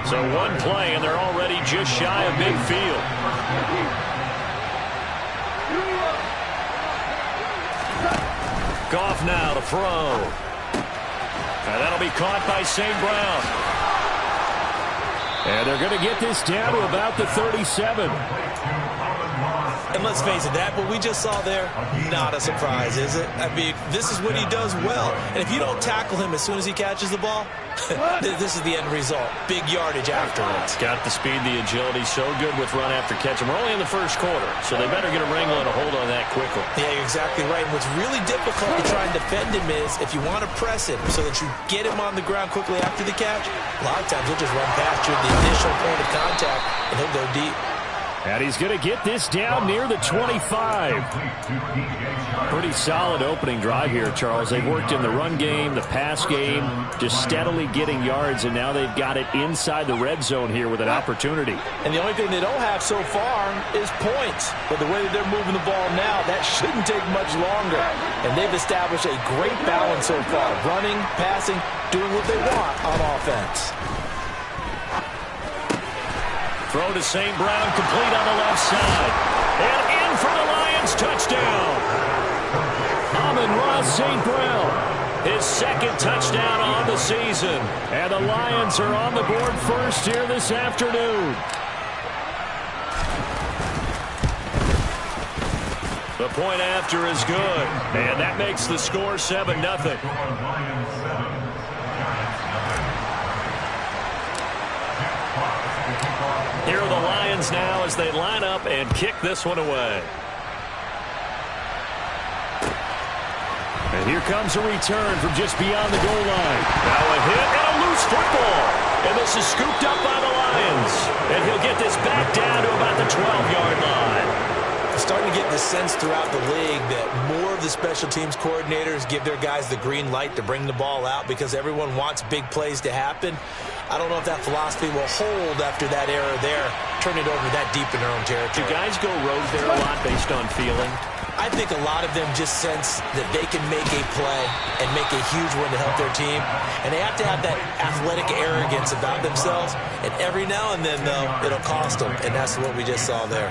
So one play, and they're already just shy of midfield. Goff now to throw. And that'll be caught by St. Brown. And they're going to get this down to about the 37. And let's face it, that what we just saw there, not a surprise, is it? I mean, this is what he does well. And if you don't tackle him as soon as he catches the ball, this is the end result. Big yardage afterwards. Got the speed, the agility, so good with run after catch. And we're only in the first quarter, so they better get a wrangle and a hold on that quickly. Yeah, you're exactly right. And what's really difficult to try and defend him is if you want to press him so that you get him on the ground quickly after the catch, a lot of times he'll just run past you at the initial point of contact, and he'll go deep. And he's going to get this down near the 25. Pretty solid opening drive here, Charles. They've worked in the run game, the pass game, just steadily getting yards, and now they've got it inside the red zone here with an opportunity. And the only thing they don't have so far is points. But the way that they're moving the ball now, that shouldn't take much longer. And they've established a great balance so far. Running, passing, doing what they want on offense. Throw to St. Brown, complete on the left side. And in for the Lions, touchdown. Amon-Ra St. Brown, his second touchdown on the season. And the Lions are on the board first here this afternoon. The point after is good. And that makes the score 7-0. Here are the Lions now as they line up and kick this one away. And here comes a return from just beyond the goal line. Now a hit and a loose football. And this is scooped up by the Lions. And he'll get this back down to about the 12-yard line. Starting to get the sense throughout the league that more of the special teams coordinators give their guys the green light to bring the ball out because everyone wants big plays to happen. I don't know if that philosophy will hold after that error there. Turn it over that deep in their own territory. Do guys go rogue there a lot based on feeling? I think a lot of them just sense that they can make a play and make a huge one to help their team. And they have to have that athletic arrogance about themselves. And every now and then, though, it'll cost them. And that's what we just saw there.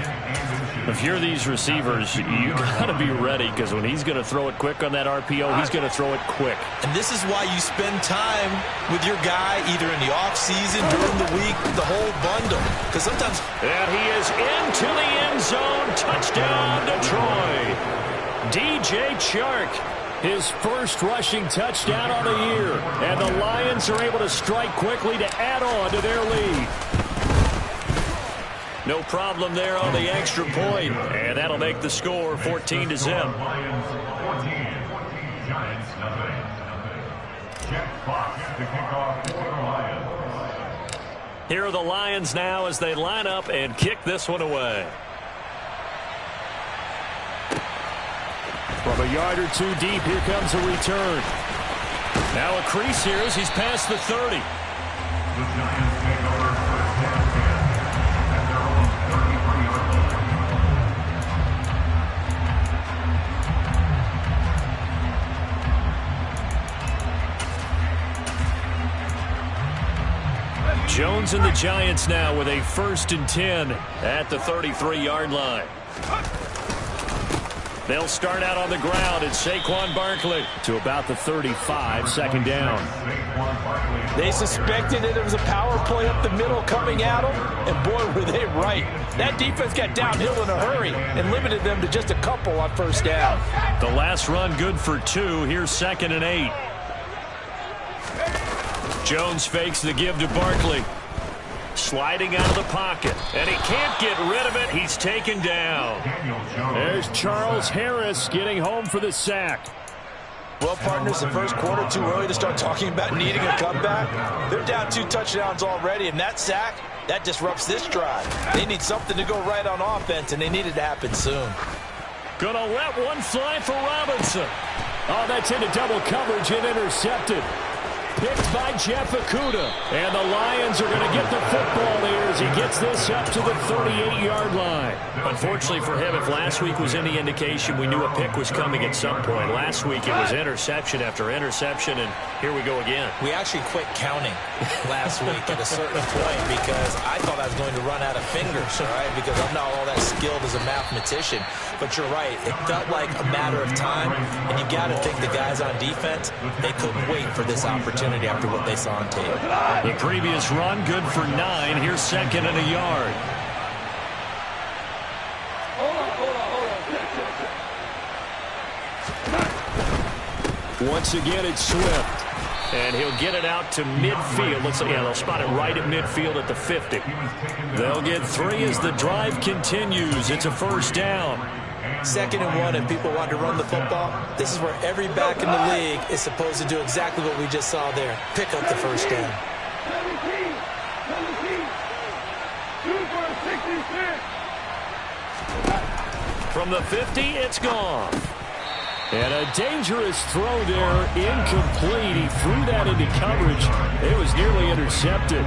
If you're these receivers, you got to be ready because when he's going to throw it quick on that RPO, he's going to throw it quick. And this is why you spend time with your guy either in the offseason, during the week, the whole bundle. Because sometimes... And he is into the end zone. Touchdown, Detroit. DJ Chark, his first rushing touchdown on the year. And the Lions are able to strike quickly to add on to their lead. No problem there on the extra point, and that'll make the score 14-0. Here are the Lions now as they line up and kick this one away. From a yard or two deep, here comes a return. Now a crease here as he's past the 30. The Giants take over first down at their own 33-yard line. Jones and the Giants now with a 1st and 10 at the 33-yard line. They'll start out on the ground. It's Saquon Barkley to about the 35, second down. They suspected that it was a power play up the middle coming at them, and boy, were they right. That defense got downhill in a hurry and limited them to just a couple on first down. The last run good for 2. Here's 2nd and 8. Jones fakes the give to Barkley. Sliding out of the pocket, and he can't get rid of it. He's taken down. There's Charles Harris getting home for the sack. Well, partners, the first quarter, too early to start talking about needing a comeback. They're down 2 touchdowns already, and that sack, that disrupts this drive. They need something to go right on offense, and they need it to happen soon. Gonna let one fly for Robinson. Oh, that's into double coverage and intercepted. Picked by Jeff Okudah. And the Lions are going to get the football here as he gets this up to the 38-yard line. Unfortunately for him, if last week was any indication, we knew a pick was coming at some point. Last week it was interception after interception, and here we go again. We actually quit counting last week at a certain point because I thought I was going to run out of fingers, all right, because I'm not all that skilled as a mathematician. But you're right. It felt like a matter of time, and you got to think the guys on defense, they couldn't wait for this opportunity after what they saw on tape. The previous run, good for 9. Here's second and a yard. Once again, it's Swift. And he'll get it out to midfield. Looks like, yeah, they'll spot it right at midfield at the 50. They'll get 3 as the drive continues. It's a first down. 2nd and 1, and people want to run the football. This is where every back in the league is supposed to do exactly what we just saw there. Pick up the first down. From the 50, it's gone. And a dangerous throw there, incomplete. He threw that into coverage. It was nearly intercepted.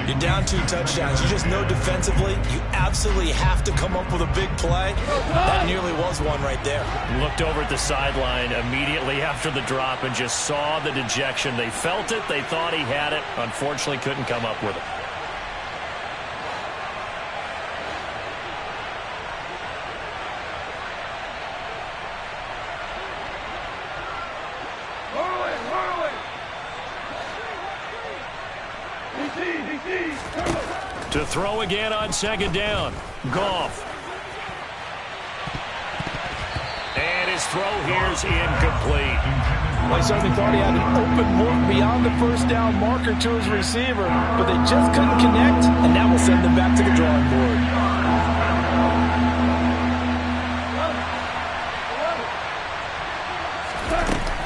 You're down 2 touchdowns. You just know defensively you absolutely have to come up with a big play. That nearly was one right there. Looked over at the sideline immediately after the drop and just saw the dejection. They felt it. They thought he had it. Unfortunately, couldn't come up with it. To throw again on 2nd down. Goff. And his throw here's incomplete. I certainly thought he had an open look beyond the first down marker to his receiver, but they just couldn't connect, and that will send them back to the drawing board.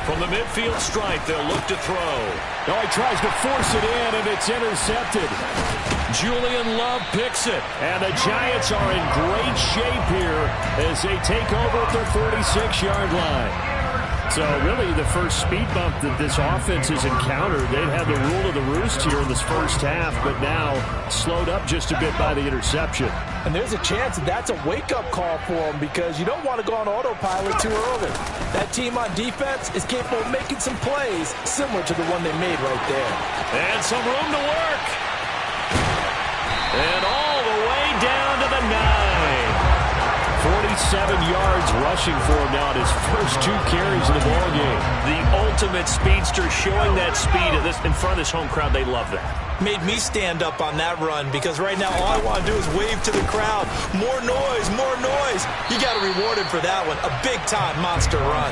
From the midfield stripe, they'll look to throw. No, he tries to force it in, and it's intercepted. Julian Love picks it, and the Giants are in great shape here as they take over at their 46-yard line. So really the first speed bump that this offense has encountered, they've had the rule of the roost here in this first half, but now slowed up just a bit by the interception. And there's a chance that that's a wake-up call for them because you don't want to go on autopilot too early. That team on defense is capable of making some plays similar to the one they made right there. And some room to work. And all the way down to the 9. 47 yards rushing for him now at his first 2 carries of the ball game. The ultimate speedster showing that speed in front of this home crowd. They love that. Made me stand up on that run because right now all I want to do is wave to the crowd. More noise, more noise. You got to reward him for that one. A big-time monster run.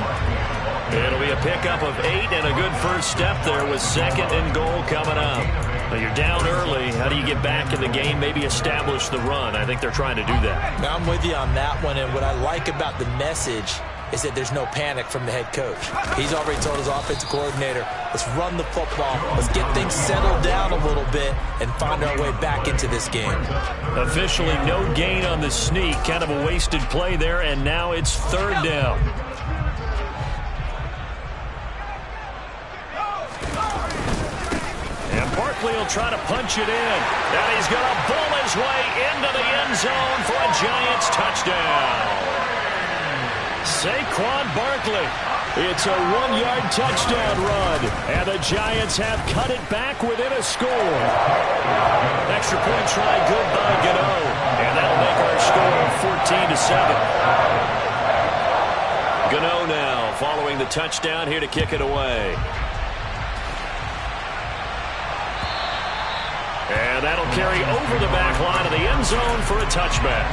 It'll be a pickup of 8 and a good first step there with 2nd and goal coming up. Now you're down early. How do you get back in the game, maybe establish the run? I think they're trying to do that. Now I'm with you on that one, and what I like about the message is that there's no panic from the head coach. He's already told his offensive coordinator, let's run the football, let's get things settled down a little bit and find our way back into this game. Officially no gain on the sneak, kind of a wasted play there, and now it's 3rd down. And Barkley will try to punch it in. And he's going to bull his way into the end zone for a Giants touchdown. Saquon Barkley. It's a 1-yard touchdown run. And the Giants have cut it back within a score. Extra point try good by Gano. And that'll make our score 14-7. Gano now following the touchdown here to kick it away. And that'll carry over the back line of the end zone for a touchback.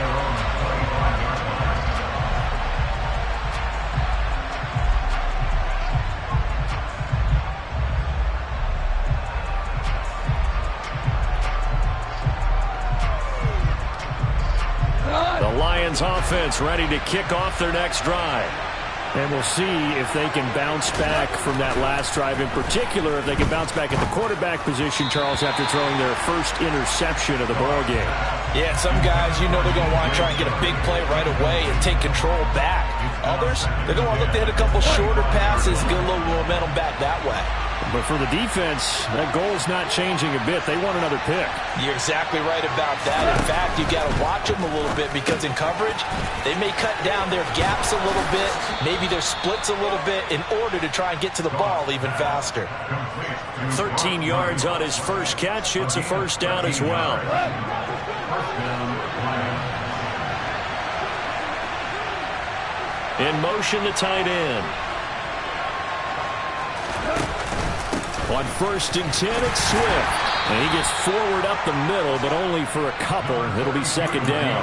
The Lions offense ready to kick off their next drive. And we'll see if they can bounce back from that last drive. In particular, if they can bounce back at the quarterback position, Charles, after throwing their first interception of the ball game. Yeah, some guys, you know they're going to want to try and get a big play right away and take control back. Others, they're going to want to look to hit a couple shorter passes, get a little momentum back that way. But for the defense, that goal's not changing a bit. They want another pick. You're exactly right about that. In fact, you got to watch them a little bit because in coverage, they may cut down their gaps a little bit, maybe their splits a little bit in order to try and get to the ball even faster. 13 yards on his first catch. It's a first down as well. In motion, the tight end. On 1st and 10, it's Swift. And he gets forward up the middle, but only for a couple. It'll be 2nd down.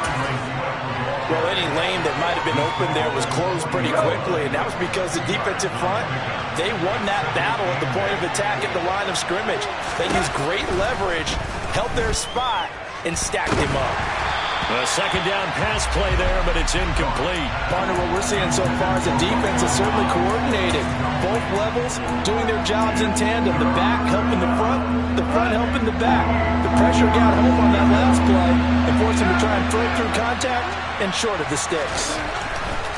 Well, any lane that might have been open there was closed pretty quickly, and that was because the defensive front, they won that battle at the point of attack at the line of scrimmage. They used great leverage, held their spot, and stacked him up. A 2nd down pass play there, but it's incomplete. Partner, what we're seeing so far is the defense is certainly coordinated. Both levels doing their jobs in tandem. The back helping the front helping the back. The pressure got home on that last play and forced him to try and throw through contact and short of the sticks.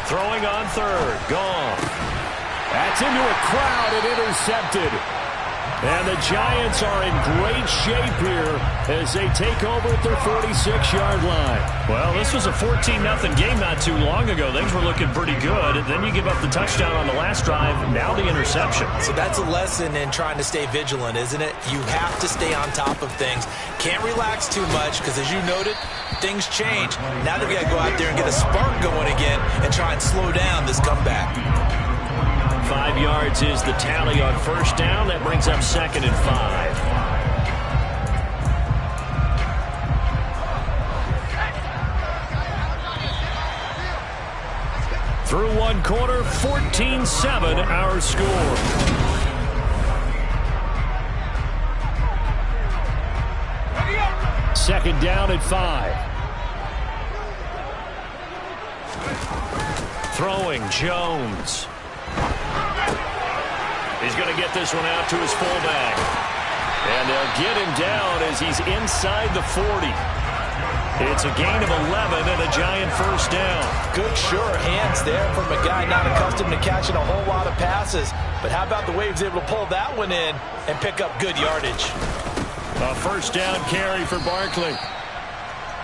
Throwing on 3rd. Gone. That's into a crowd and intercepted. And the Giants are in great shape here as they take over at their 46-yard line. Well, this was a 14-0 game not too long ago. Things were looking pretty good. And then you give up the touchdown on the last drive. Now the interception. So that's a lesson in trying to stay vigilant, isn't it? You have to stay on top of things. Can't relax too much because, as you noted, things change. Now they've got to go out there and get a spark going again and try and slow down this comeback. 5 yards is the tally on 1st down. That brings up 2nd and 5. Through 1 quarter, 14-7 our score. Second down at 5. Throwing Jones. He's going to get this one out to his fullback. And they'll get him down as he's inside the 40. It's a gain of 11 and a Giant first down. Good, sure hands there from a guy not accustomed to catching a whole lot of passes. But how about the way he was able to pull that one in and pick up good yardage? A first down carry for Barkley.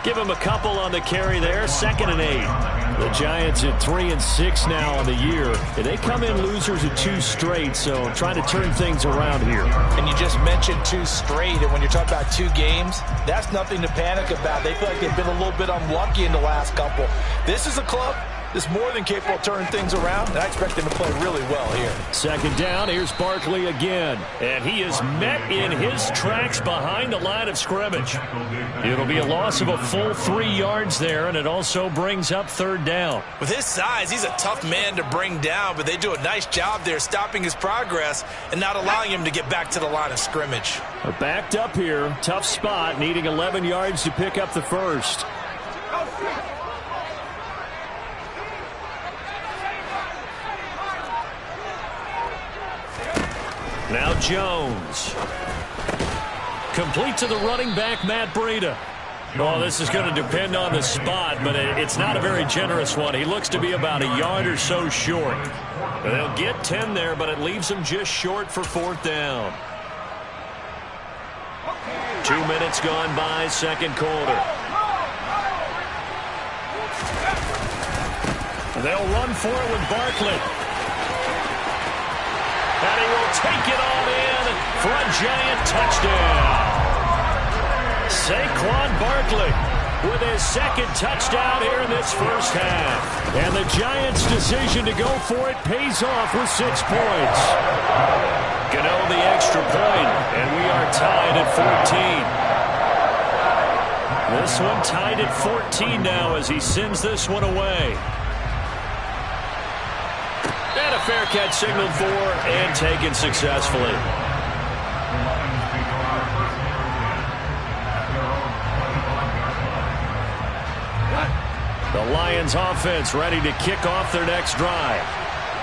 Give him a couple on the carry there. 2nd and 8. The Giants at 3-6 now on the year. And they come in losers at 2 straight, so trying to turn things around here. And you just mentioned 2 straight, and when you're talking about 2 games, that's nothing to panic about. They feel like they've been a little bit unlucky in the last couple. This is a club that's more than capable of turning things around, and I expect them to play really well here. 2nd down, here's Barkley again. And he is met in his tracks behind the line of scrimmage. It'll be a loss of a full 3 yards there, and it also brings up 3rd down. With his size, he's a tough man to bring down, but they do a nice job there stopping his progress and not allowing him to get back to the line of scrimmage. Backed up here, tough spot, needing 11 yards to pick up the first. Now Jones. Complete to the running back, Matt Breida. Well, this is going to depend on the spot, but it's not a very generous one. He looks to be about a yard or so short. They'll get 10 there, but it leaves him just short for 4th down. 2 minutes gone by, 2nd quarter. They'll run for it with Barkley. And he will take it all in for a Giant touchdown. Saquon Barkley with his 2nd touchdown here in this first half. And the Giants' decision to go for it pays off with 6 points. Gano the extra point, and we are tied at 14. This one tied at 14 now as he sends this one away. And a fair catch signaled for and taken successfully. The Lions offense ready to kick off their next drive.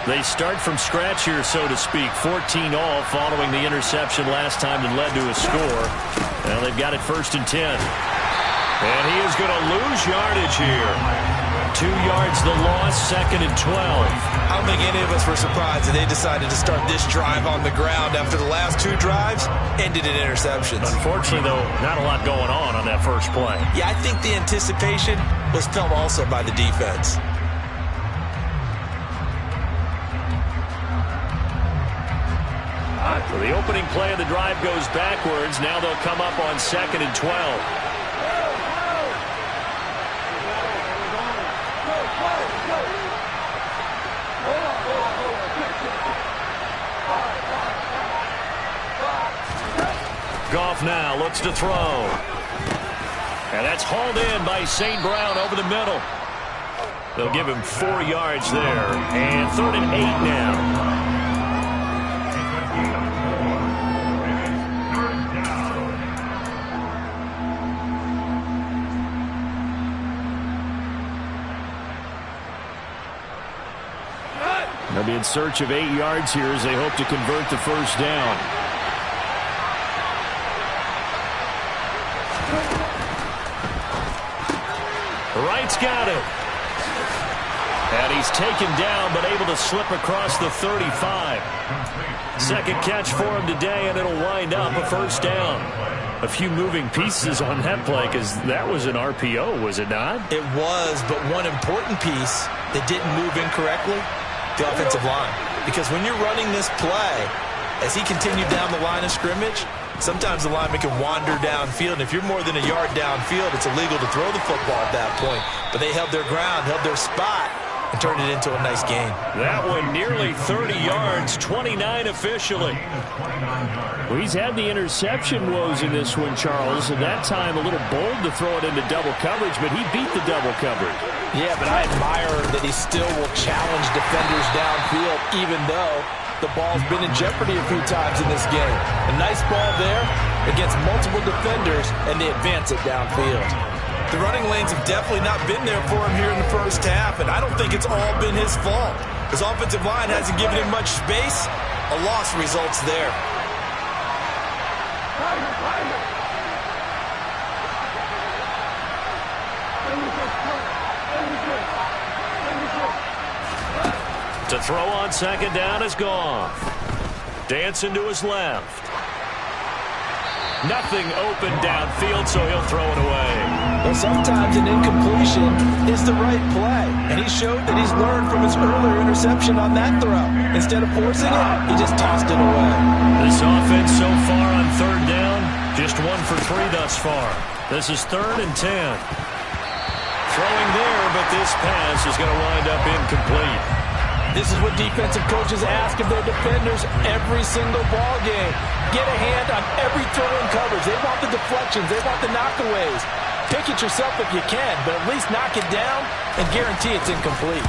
They start from scratch here, so to speak. 14 all following the interception last time that led to a score. Now they've got it 1st and 10. And he is going to lose yardage here. 2 yards the loss, 2nd and 12. I don't think any of us were surprised that they decided to start this drive on the ground after the last 2 drives ended in interceptions. Unfortunately, though, not a lot going on that first play. Yeah, I think the anticipation was felt also by the defense. So the opening play of the drive goes backwards. Now they'll come up on 2nd and 12. Goff now looks to throw. And that's hauled in by St. Brown over the middle. They'll give him 4 yards there. And 3rd and 8 now. They'll be in search of 8 yards here as they hope to convert the first down. Wright's got it. And he's taken down, but able to slip across the 35. Second catch for him today, and it'll wind up a first down. A few moving pieces on that play, because that was an RPO, was it not? It was, but one important piece that didn't move incorrectly, the offensive line. Because when you're running this play, as he continued down the line of scrimmage, sometimes the lineman can wander downfield, and if you're more than a yard downfield, it's illegal to throw the football at that point. But they held their ground, held their spot, and turned it into a nice gain. That one nearly 30 yards, 29 officially. Well, he's had the interception woes in this one, Charles, and that time a little bold to throw it into double coverage, but he beat the double coverage. Yeah, but I admire that he still will challenge defenders downfield, even though the ball's been in jeopardy a few times in this game. A nice ball there against multiple defenders, and they advance it downfield. The running lanes have definitely not been there for him here in the first half, and I don't think it's all been his fault. His offensive line hasn't given him much space. A loss results there. To throw on second down is Goff. Dancing to his left. Nothing open downfield, so he'll throw it away. Well, sometimes an incompletion is the right play, and he showed that he's learned from his earlier interception on that throw. Instead of forcing it, he just tossed it away. This offense so far on third down, just 1 for 3 thus far. This is 3rd and 10. Throwing there, but this pass is going to wind up incomplete. This is what defensive coaches ask of their defenders every single ball game. Get a hand on every throw in coverage. They want the deflections. They want the knockaways. Pick it yourself if you can, but at least knock it down and guarantee it's incomplete.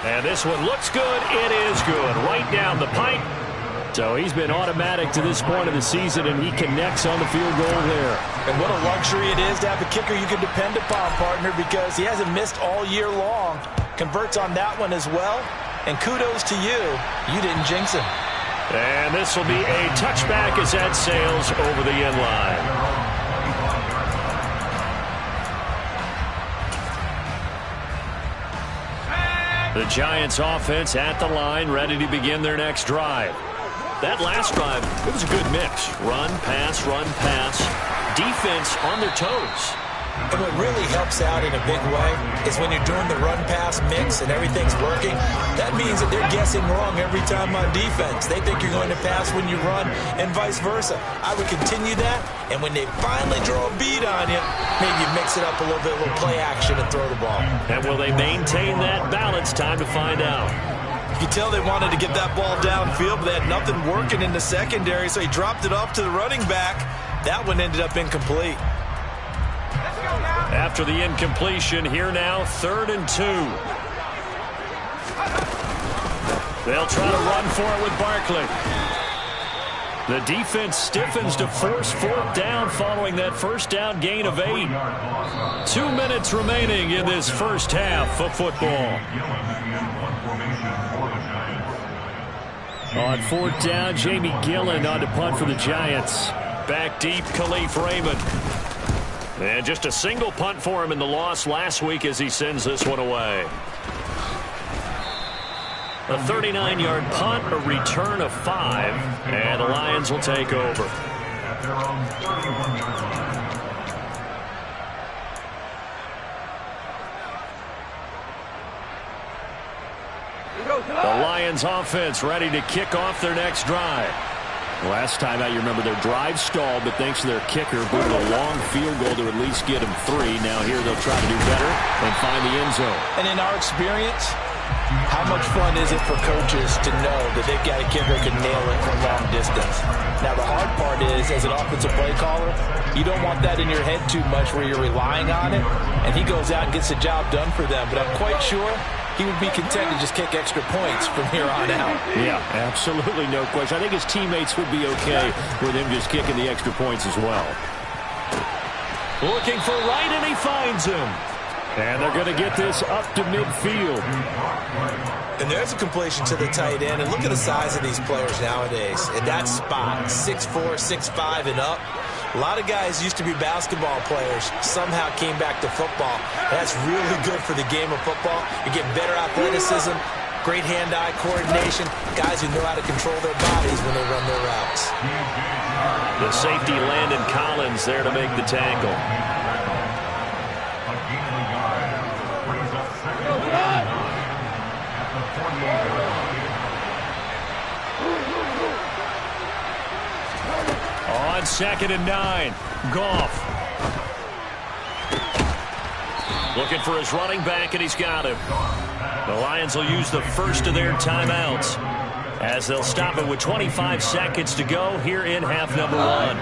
And this one looks good. It is good. Right down the pipe. So he's been automatic to this point of the season, and he connects on the field goal there. And what a luxury it is to have a kicker you can depend upon, partner, because he hasn't missed all year long. Converts on that one as well. And kudos to you. You didn't jinx him. And this will be a touchback as that sails over the end line. The Giants offense at the line, ready to begin their next drive. That last drive, it was a good mix. Run, pass, defense on their toes. And what really helps out in a big way is when you're doing the run-pass mix and everything's working, that means that they're guessing wrong every time on defense. They think you're going to pass when you run and vice versa. I would continue that, and when they finally draw a bead on you, maybe you mix it up a little bit, a little play action and throw the ball. And will they maintain that balance? Time to find out. You can tell they wanted to get that ball downfield, but they had nothing working in the secondary, so he dropped it off to the running back. That one ended up incomplete. After the incompletion, here now, 3rd and 2. They'll try to run for it with Barkley. The defense stiffens to force 4th down following that first down gain of 8. 2 minutes remaining in this first half of football. On 4th down, Jamie Gillen on to punt for the Giants. Back deep, Khalif Raymond. And just a single punt for him in the loss last week as he sends this one away. A 39-yard punt, a return of 5, and the Lions will take over. The Lions offense ready to kick off their next drive. Last time out, you remember their drive stalled, but thanks to their kicker, booted a long field goal to at least get them 3. Now here they'll try to do better and find the end zone. And in our experience, how much fun is it for coaches to know that they've got a kicker who can nail it from long distance? Now, the hard part is, as an offensive play caller, you don't want that in your head too much where you're relying on it, and he goes out and gets the job done for them. But I'm quite sure he would be content to just kick extra points from here on out. Yeah, absolutely no question. I think his teammates would be okay with him just kicking the extra points as well. Looking for right, and he finds him. And they're going to get this up to midfield. And there's a completion to the tight end. And look at the size of these players nowadays. At that spot, 6'4", 6'5", and up. A lot of guys used to be basketball players, somehow came back to football. That's really good for the game of football. You get better athleticism, great hand-eye coordination, guys who know how to control their bodies when they run their routes. The safety, Landon Collins, there to make the tackle. On 2nd and 9, Goff. Looking for his running back, and he's got him. The Lions will use the first of their timeouts as they'll stop it with 25 seconds to go here in half number 1.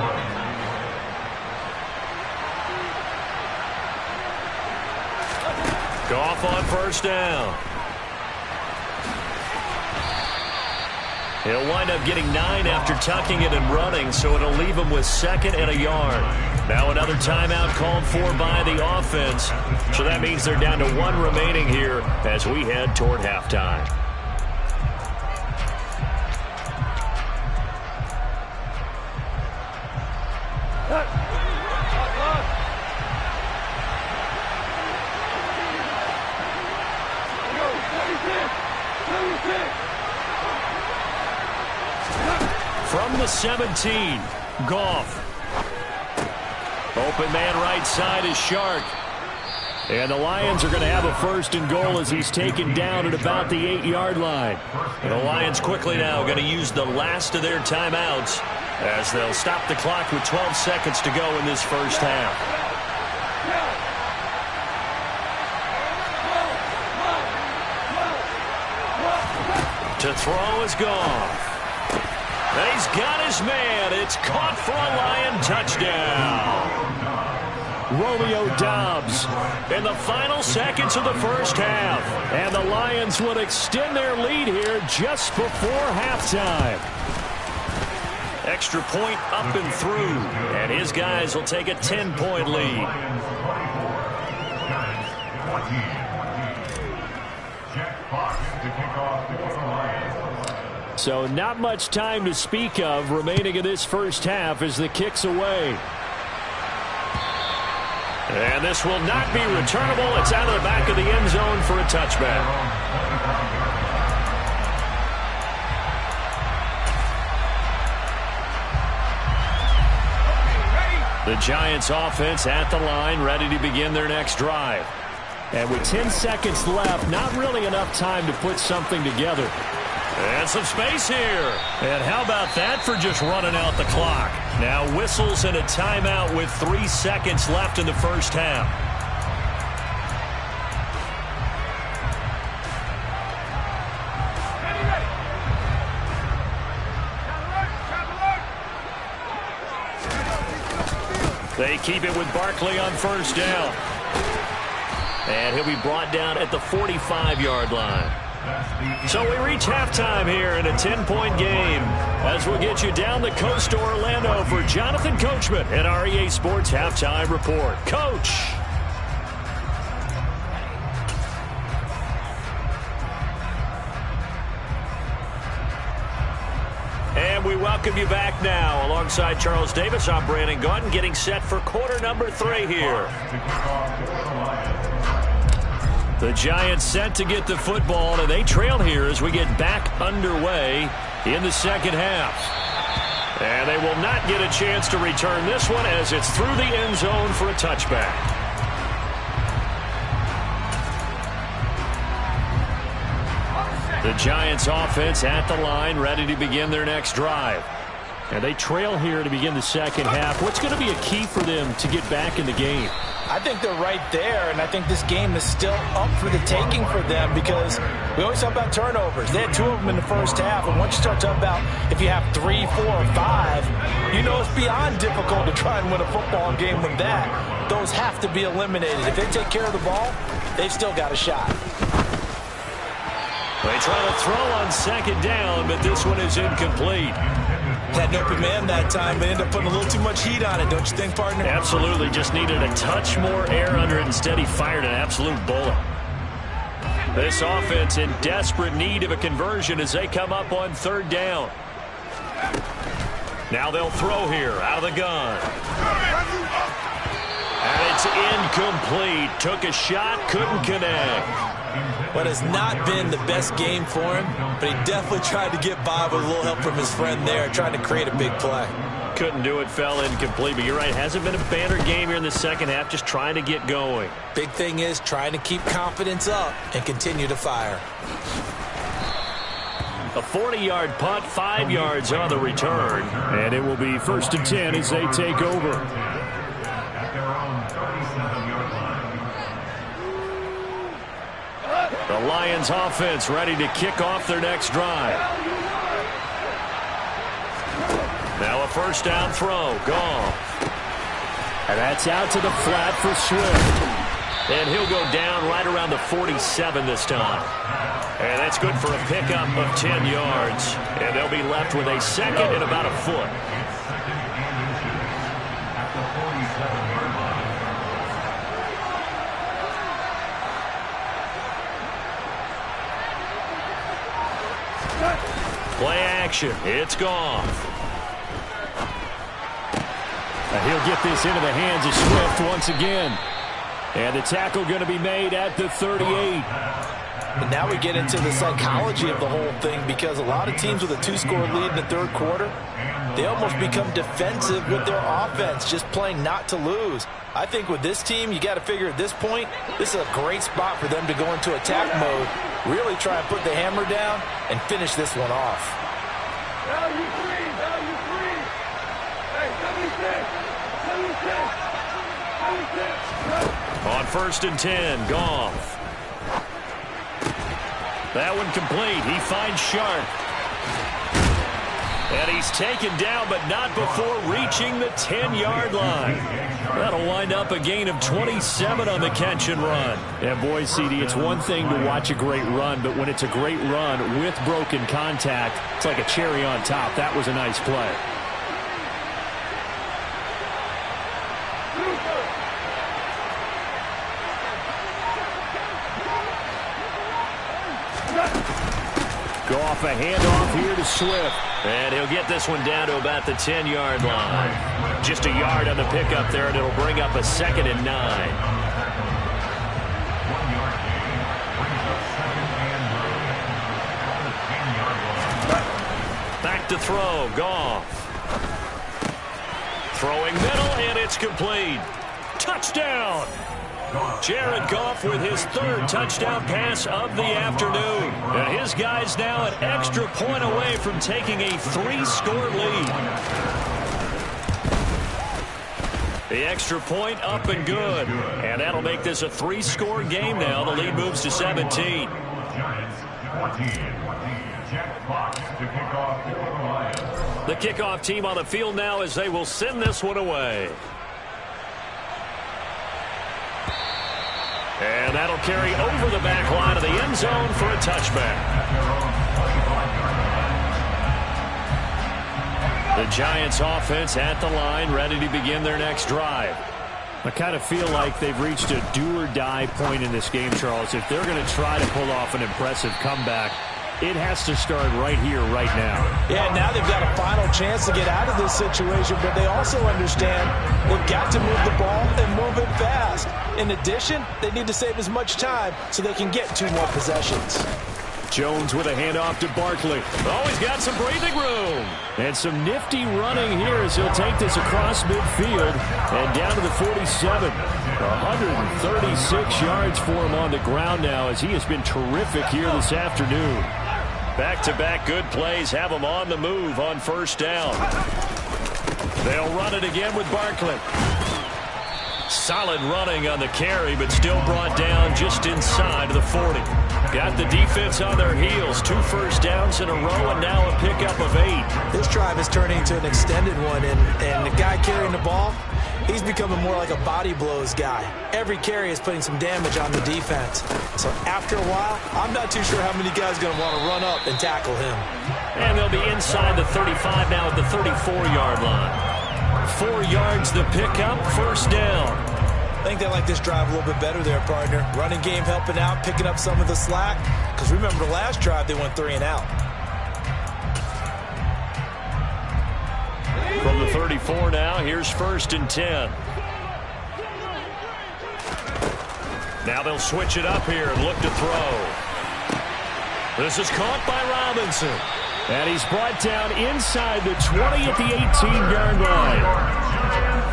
Goff on 1st down. He'll wind up getting 9 after tucking it and running, so it'll leave him with 2nd and a yard. Now another timeout called for by the offense. So that means they're down to 1 remaining here as we head toward halftime. From the 17, Goff. Open man right side is Shark. And the Lions are going to have a 1st and goal as he's taken down at about the 8-yard line. And the Lions quickly now going to use the last of their timeouts as they'll stop the clock with 12 seconds to go in this first half. To throw is Goff. And he's got his man. It's caught for a Lion touchdown. Romeo Doubs in the final seconds of the first half. And the Lions would extend their lead here just before halftime. Extra point up and through. And his guys will take a 10-point lead. So not much time to speak of remaining in this first half as the kick's away. And this will not be returnable. It's out of the back of the end zone for a touchback. The Giants offense at the line, ready to begin their next drive. And with 10 seconds left, not really enough time to put something together. And some space here. And how about that for just running out the clock? Now whistles and a timeout with 3 seconds left in the first half. They keep it with Barkley on 1st down. And he'll be brought down at the 45-yard line. So we reach halftime here in a 10-point game as we'll get you down the coast to Orlando for Jonathan Coachman at our EA Sports Halftime Report. Coach. And we welcome welcome you back now. Alongside Charles Davis, I'm Brandon Gaudin, getting set for quarter number 3 here. The Giants set to get the football, and they trail here as we get back underway in the second half. And they will not get a chance to return this one as it's through the end zone for a touchback. The Giants offense at the line, ready to begin their next drive. And they trail here to begin the second half. What's going to be a key for them to get back in the game? I think they're right there, and I think this game is still up for the taking for them because we always talk about turnovers. They had 2 of them in the first half, and once you start talking about if you have 3, 4, or 5, you know it's beyond difficult to try and win a football game with that. Those have to be eliminated. If they take care of the ball, they've still got a shot. They try to throw on second down, but this one is incomplete. Had an open man that time, but ended up putting a little too much heat on it, don't you think, partner? Absolutely. Just needed a touch more air under it. Instead, he fired an absolute bullet. This offense in desperate need of a conversion as they come up on third down. Now they'll throw here out of the gun. And it's incomplete. Took a shot, couldn't connect. What has not been the best game for him, but he definitely tried to get by with a little help from his friend there, trying to create a big play. Couldn't do it, fell incomplete, but you're right, hasn't been a banner game here in the second half, just trying to get going. Big thing is trying to keep confidence up and continue to fire. A 40-yard punt, 5 yards on the return, and it will be 1st and 10 as they take over. The Lions offense ready to kick off their next drive. Now a first down throw. Goff. And that's out to the flat for Swift. And he'll go down right around the 47 this time. And that's good for a pickup of 10 yards. And they'll be left with a second and about a foot. Play action. It's Goff. He'll get this into the hands of Swift once again. And the tackle going to be made at the 38. And now we get into the psychology of the whole thing because a lot of teams with a 2-score lead in the third quarter, they almost become defensive with their offense, just playing not to lose. I think with this team, you got to figure at this point, this is a great spot for them to go into attack mode, really try and put the hammer down and finish this one off. Value three. Hey, 76. On 1st and 10, Goff. That one complete. He finds Sharp. And he's taken down, but not before reaching the 10-yard line. That'll wind up a gain of 27 on the catch and run. And boy, CD, it's one thing to watch a great run, but when it's a great run with broken contact, it's like a cherry on top. That was a nice play. Goff, a handoff here to Swift. And he'll get this one down to about the 10-yard line. Just a yard on the pickup there, and it'll bring up a 2nd and 9. Back to throw, Goff. Throwing middle, and it's complete. Touchdown! Jared Goff with his 3rd touchdown pass of the afternoon. And his guys now an extra point away from taking a 3-score lead. The extra point up and good. And that'll make this a 3-score game now. The lead moves to 17. The kickoff team on the field now as they will send this one away. And that'll carry over the back line of the end zone for a touchback. The Giants offense at the line, ready to begin their next drive. I kind of feel like they've reached a do-or-die point in this game, Charles. If they're going to try to pull off an impressive comeback, it has to start right here, right now. Yeah, now they've got a final chance to get out of this situation, but they also understand they've got to move the ball and move it fast. In addition, they need to save as much time so they can get 2 more possessions. Jones with a handoff to Barkley. Oh, he's got some breathing room. And some nifty running here as he'll take this across midfield and down to the 47. 136 yards for him on the ground now as he has been terrific here this afternoon. Back-to-back good plays have him on the move on first down. They'll run it again with Barkley. Solid running on the carry, but still brought down just inside of the 40. Got the defense on their heels. 2 first downs in a row, and now a pickup of 8. This drive is turning into an extended one, and the guy carrying the ball, he's becoming more like a body blows guy. Every carry is putting some damage on the defense. So after a while, I'm not too sure how many guys are going to want to run up and tackle him. And they'll be inside the 35 now at the 34-yard line. 4 yards the pickup, first down. I think they like this drive a little bit better there, partner. Running game helping out, picking up some of the slack. Because remember the last drive, they went 3 and out. From the 34 now, here's 1st and 10. Now they'll switch it up here and look to throw. This is caught by Robinson. And he's brought down inside the 20 at the 18-yard line.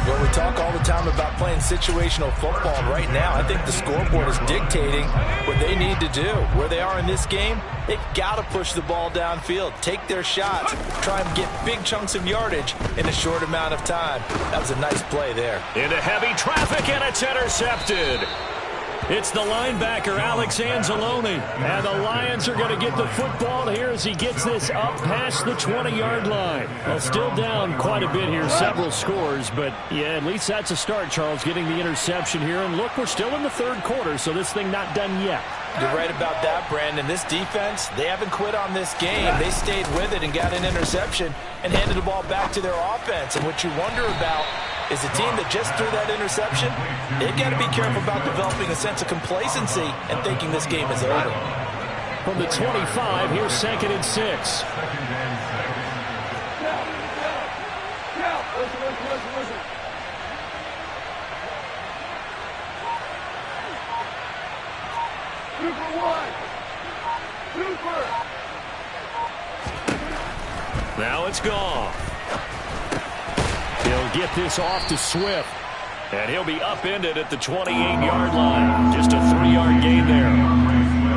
Well, we talk all the time about playing situational football. Right now, I think the scoreboard is dictating what they need to do. Where they are in this game, they've got to push the ball downfield, take their shots, try and get big chunks of yardage in a short amount of time. That was a nice play there. Into heavy traffic, and it's intercepted. It's the linebacker, Alex Anzalone. And the Lions are going to get the football here as he gets this up past the 20-yard line. Well, still down quite a bit here, several scores. But, yeah, at least that's a start, Charles, getting the interception here. And, look, we're still in the 3rd quarter, so this thing not done yet. You're right about that, Brandon. This defense, they haven't quit on this game. They stayed with it and got an interception and handed the ball back to their offense. And what you wonder about is a team that just threw that interception, they've got to be careful about developing a sense of complacency and thinking this game is over. From the 25, here's 2nd and 6. Listen. Super 1. Super. Now it's gone. He'll get this off to Swift. And he'll be upended at the 28-yard line. Just a 3-yard gain there.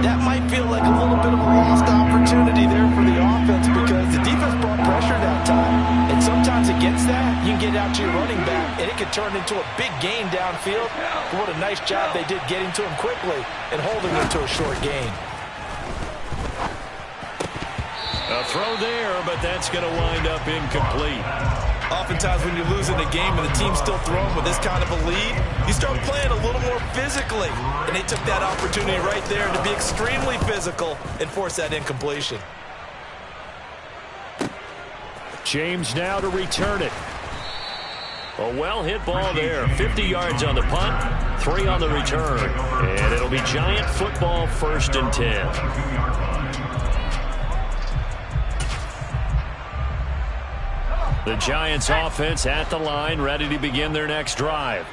That might feel like a little bit of a lost opportunity there for the offense because the defense brought pressure that time. And sometimes against that, you can get out to your running back, and it could turn into a big gain downfield. But what a nice job they did getting to him quickly and holding him to a short gain. A throw there, but that's going to wind up incomplete. Oftentimes when you're losing a game and the team's still throwing with this kind of a lead, you start playing a little more physically. And they took that opportunity right there to be extremely physical and force that incompletion. James now to return it. A well-hit ball there. 50 yards on the punt, 3 on the return. And it'll be Giant football, 1st and 10. The Giants offense at the line, ready to begin their next drive.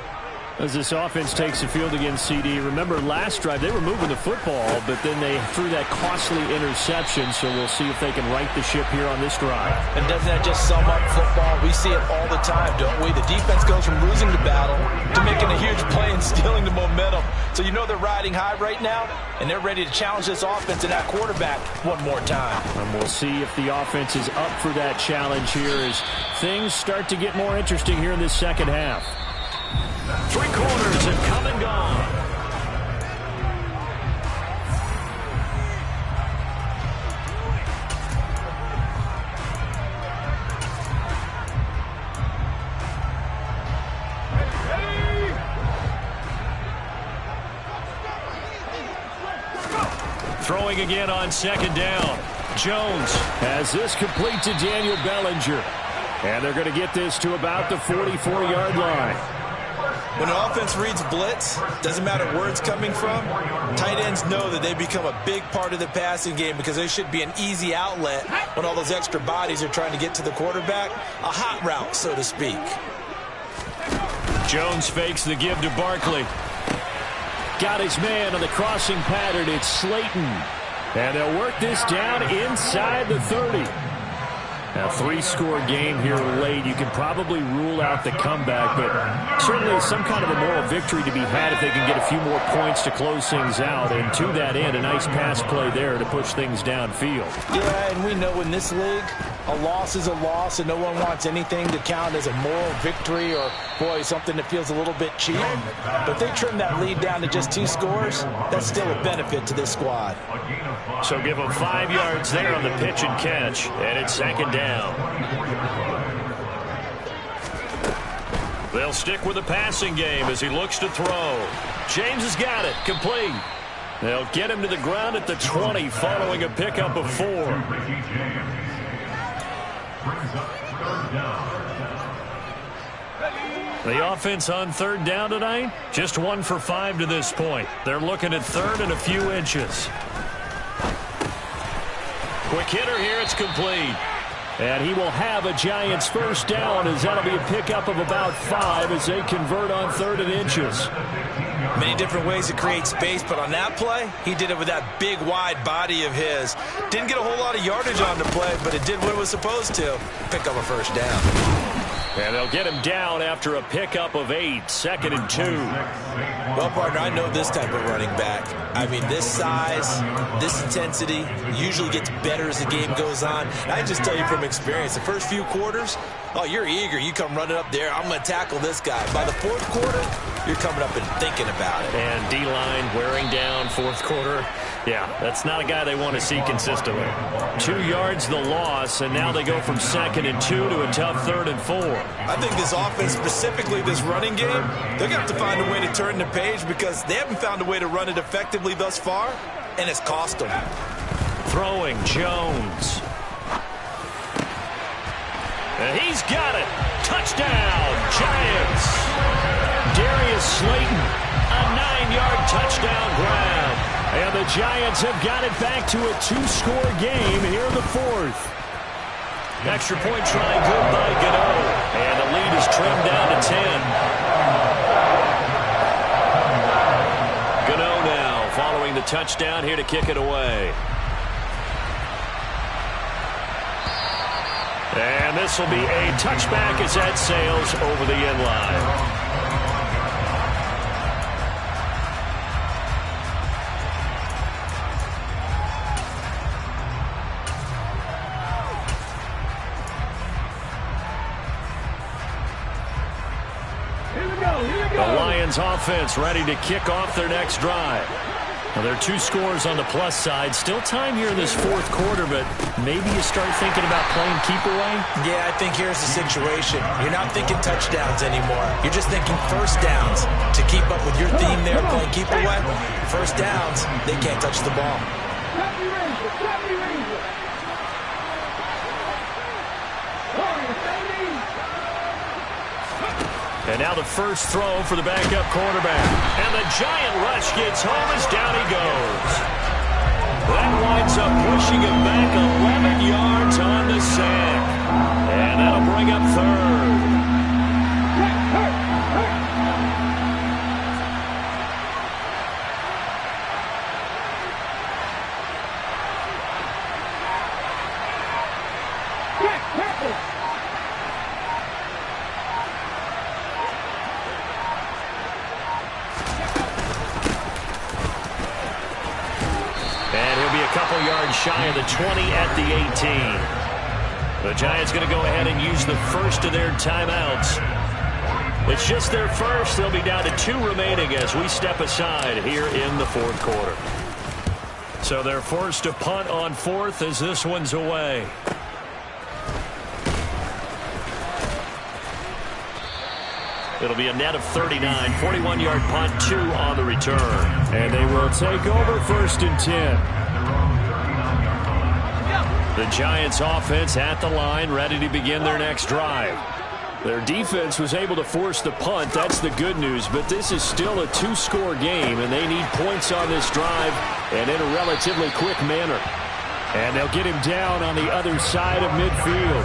As this offense takes the field against CD, remember last drive they were moving the football, but then they threw that costly interception, so we'll see if they can right the ship here on this drive. And doesn't that just sum up football? We see it all the time, don't we? The defense goes from losing the battle to making a huge play and stealing the momentum. So you know they're riding high right now, and they're ready to challenge this offense and that quarterback one more time. And we'll see if the offense is up for that challenge here as things start to get more interesting here in this second half. 3 quarters have come and gone. Throwing again on 2nd down. Jones has this complete to Daniel Bellinger. And they're going to get this to about the 44-yard line. When an offense reads blitz, doesn't matter where it's coming from, tight ends know that they become a big part of the passing game because they should be an easy outlet when all those extra bodies are trying to get to the quarterback. A hot route, so to speak. Jones fakes the give to Barkley. Got his man on the crossing pattern. It's Slayton. And they'll work this down inside the 30. A 3-score game here late. You can probably rule out the comeback, but certainly some kind of a moral victory to be had if they can get a few more points to close things out. And to that end, a nice pass play there to push things downfield. Yeah, and we know in this league, a loss is a loss, and no one wants anything to count as a moral victory or, boy, something that feels a little bit cheap. But they trim that lead down to just 2 scores. That's still a benefit to this squad. So give them 5 yards there on the pitch and catch, and it's 2nd down. They'll stick with the passing game as he looks to throw. James has got it. Complete. They'll get him to the ground at the 20 following a pickup of 4. The offense on 3rd down tonight, just 1 for 5 to this point. They're looking at 3rd and a few inches. Quick hitter here, it's complete. And he will have a Giants 1st down as that'll be a pickup of about 5 as they convert on 3rd and inches. Many different ways to create space, but on that play, he did it with that big, wide body of his. Didn't get a whole lot of yardage on the play, but it did what it was supposed to. Pick up a 1st down. And they'll get him down after a pickup of 8, 2nd and 2. Well, partner, I know this type of running back. I mean, this size, this intensity usually gets better as the game goes on. And I just tell you from experience, the first few quarters, oh, you're eager. You come running up there. I'm going to tackle this guy. By the 4th quarter, you're coming up and thinking about it. And D-line wearing down 4th quarter. Yeah, that's not a guy they want to see consistently. 2 yards the loss, and now they go from 2nd and 2 to a tough 3rd and 4. I think this offense, specifically this running game, they're going to have to find a way to turn the page because they haven't found a way to run it effectively thus far, and it's cost them. Throwing Jones. And he's got it. Touchdown, Giants. Darius Slayton, a 9-yard touchdown grab. And the Giants have got it back to a 2-score game here in the 4th. Extra point try good by Gano. And the lead is trimmed down to 10. Gano now following the touchdown here to kick it away. And this will be a touchback as that sails over the end line. The Lions offense ready to kick off their next drive. Well, there are 2 scores on the plus side. Still time here in this 4th quarter, but maybe you start thinking about playing keep away? Yeah, I think here's the situation. You're not thinking touchdowns anymore. You're just thinking 1st downs. To keep up with your theme there, playing keep away, 1st downs, they can't touch the ball. And now the first throw for the backup quarterback. And the giant rush gets home as down he goes. That winds up pushing him back 11 yards on the sack. And that'll bring up 3rd. Shy of the 20 at the 18. The Giants going to go ahead and use the first of their timeouts. It's just their first. They'll be down to 2 remaining as we step aside here in the 4th quarter. So they're forced to punt on 4th as this one's away. It'll be a net of 39, 41-yard punt, 2 on the return. And they will take over 1st and 10. The Giants offense at the line, ready to begin their next drive. Their defense was able to force the punt. That's the good news. But this is still a two-score game, and they need points on this drive and in a relatively quick manner. And they'll get him down on the other side of midfield.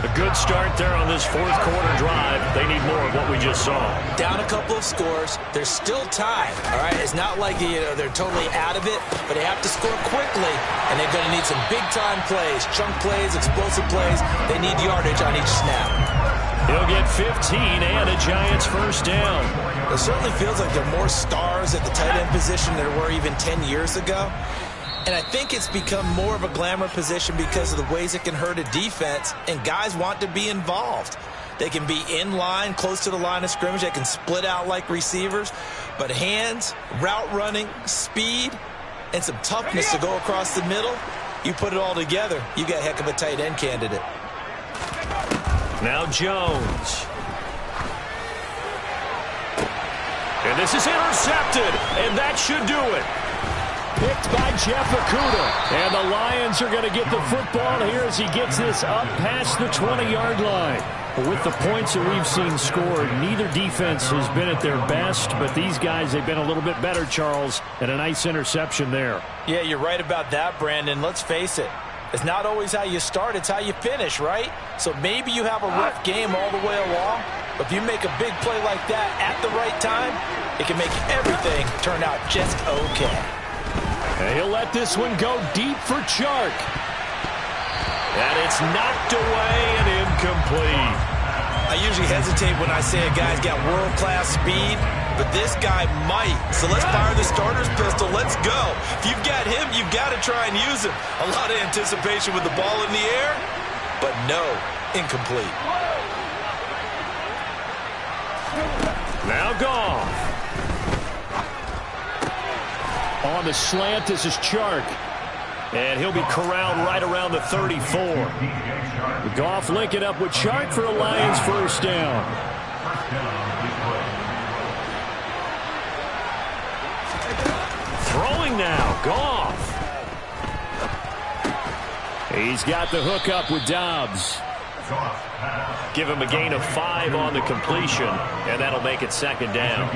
A good start there on this fourth quarter drive. They need more of what we just saw. Down a couple of scores. They're still tied, all right? It's not like they're totally out of it, but they have to score quickly, and they're going to need some big-time plays, chunk plays, explosive plays. They need yardage on each snap. He'll get 15 and a Giants first down. It certainly feels like there are more stars at the tight end position than there were even 10 years ago. And I think it's become more of a glamour position because of the ways it can hurt a defense, and guys want to be involved. They can be in line, close to the line of scrimmage. They can split out like receivers. But hands, route running, speed, and some toughness to go across the middle, you put it all together, you got a heck of a tight end candidate. Now Jones. And this is intercepted, and that should do it. Picked by Jeff Okudah. And the Lions are going to get the football here as he gets this up past the 20-yard line. With the points that we've seen scored, neither defense has been at their best, but these guys, they've been a little bit better, Charles, and a nice interception there. Yeah, you're right about that, Brandon. Let's face it. It's not always how you start, it's how you finish, right? So maybe you have a rough game all the way along, but if you make a big play like that at the right time, it can make everything turn out just okay. And he'll let this one go deep for Chark. And it's knocked away and incomplete. I usually hesitate when I say a guy's got world-class speed, but this guy might. So let's fire the starter's pistol. Let's go. If you've got him, you've got to try and use him. A lot of anticipation with the ball in the air, but no, incomplete. Now Goff. On the slant, this is Chark. And he'll be corralled right around the 34. Goff linking up with Chark for a Lions first down. Throwing now, Goff. He's got the hook up with Dobbs. Give him a gain of 5 on the completion, and that'll make it second down.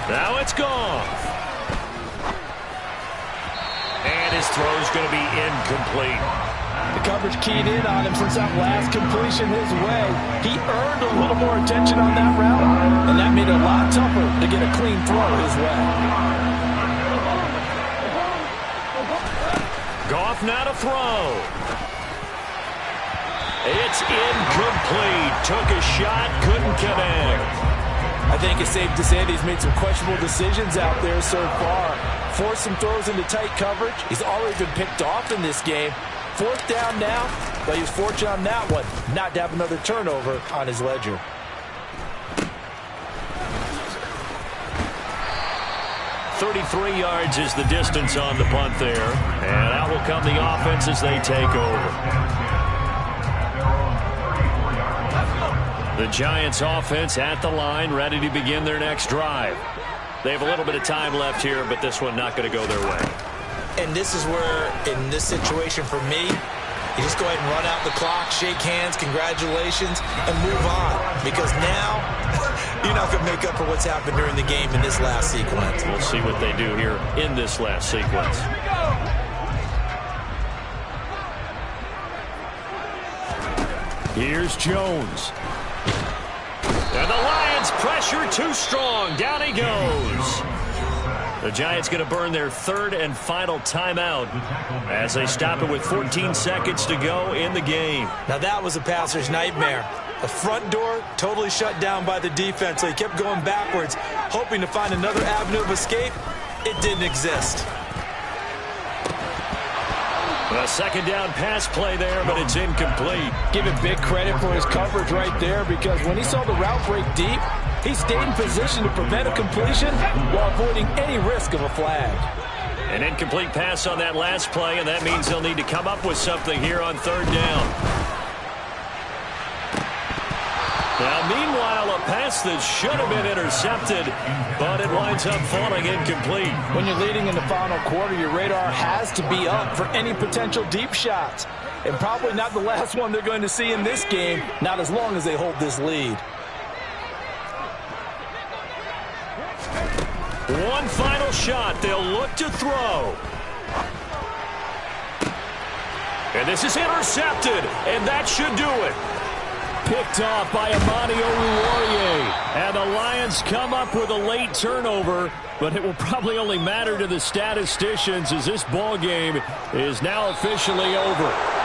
Now it's Goff. And his throw's going to be incomplete. The coverage keyed in on him since that last completion his way. He earned a little more attention on that route, and that made it a lot tougher to get a clean throw his way. Goff now to throw. It's incomplete. Took a shot, couldn't connect. I think it's safe to say that he's made some questionable decisions out there so far. Forced some throws into tight coverage. He's already been picked off in this game. Fourth down now, but he was fortunate on that one not to have another turnover on his ledger. .33 yards is the distance on the punt there. And out will come the offense as they take over. The Giants offense at the line, ready to begin their next drive. They have a little bit of time left here, but this one not going to go their way. And this is where, in this situation for me, you just go ahead and run out the clock, shake hands, congratulations, and move on. Because now, you're not going to make up for what's happened during the game in this last sequence. We'll see what they do here in this last sequence. Here's Jones. And the Lions pressure too strong. Down he goes. The Giants going to burn their third and final timeout as they stop it with 14 seconds to go in the game. Now that was a passer's nightmare. The front door totally shut down by the defense, so he kept going backwards, hoping to find another avenue of escape. It didn't exist. A second down pass play there, but it's incomplete. Give him big credit for his coverage right there, because when he saw the route break deep, he stayed in position to prevent a completion while avoiding any risk of a flag. An incomplete pass on that last play, and that means they'll need to come up with something here on third down. pass that should have been intercepted, but it winds up falling incomplete. When you're leading in the final quarter, your radar has to be up for any potential deep shots. And probably not the last one they're going to see in this game, not as long as they hold this lead. One final shot. They'll look to throw. And this is intercepted, and that should do it. Picked off by Amani Oruwariye. And the Lions come up with a late turnover, but it will probably only matter to the statisticians as this ball game is now officially over.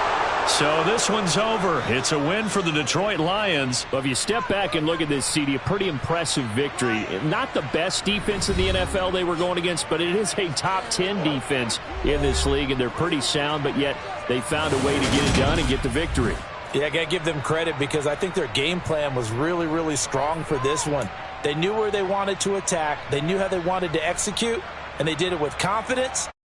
So this one's over. It's a win for the Detroit Lions. Well, if you step back and look at this, CD, a pretty impressive victory. Not the best defense in the NFL they were going against, but it is a top 10 defense in this league, and they're pretty sound, but yet they found a way to get it done and get the victory. Yeah, I got to give them credit because I think their game plan was really, really strong for this one. They knew where they wanted to attack. They knew how they wanted to execute, and they did it with confidence